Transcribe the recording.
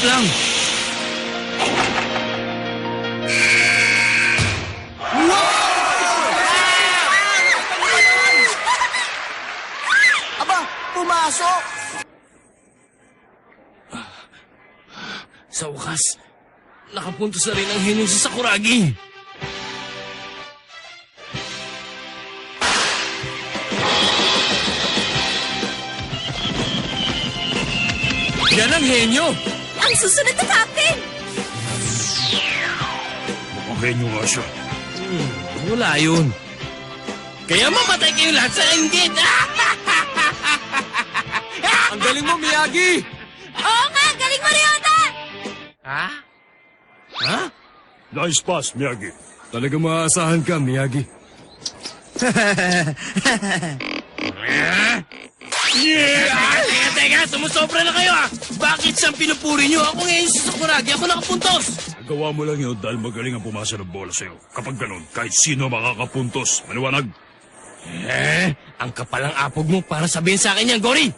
Saglit lang. Aba, pumasok! Sa wakas, nakapuntos na rin ang henyo sa Sakuragi. Yan ang henyo! Ang susunod na captain! Mukhang henyo nga siya. Wala yun. Kaya mamatay kayo lahat sa inggit! Ang galing mo, Miyagi! Oo nga, galing mo, Ryota! Ha? Ha? Nice pass, Miyagi. Talaga maaasahan ka, Miyagi. Teka, sumusobra na kayo ah! Bakit siyang pinupuri niyo? Ako ngayon si Sakuragi, ako nakapuntos! Gawa mo lang yun dahil magaling ang pumasa ng bola sa'yo. Kapag ganun, kahit sino makakapuntos. Maliwanag? Ang kapalang apog mo para sabihin sa akin yan, Gory!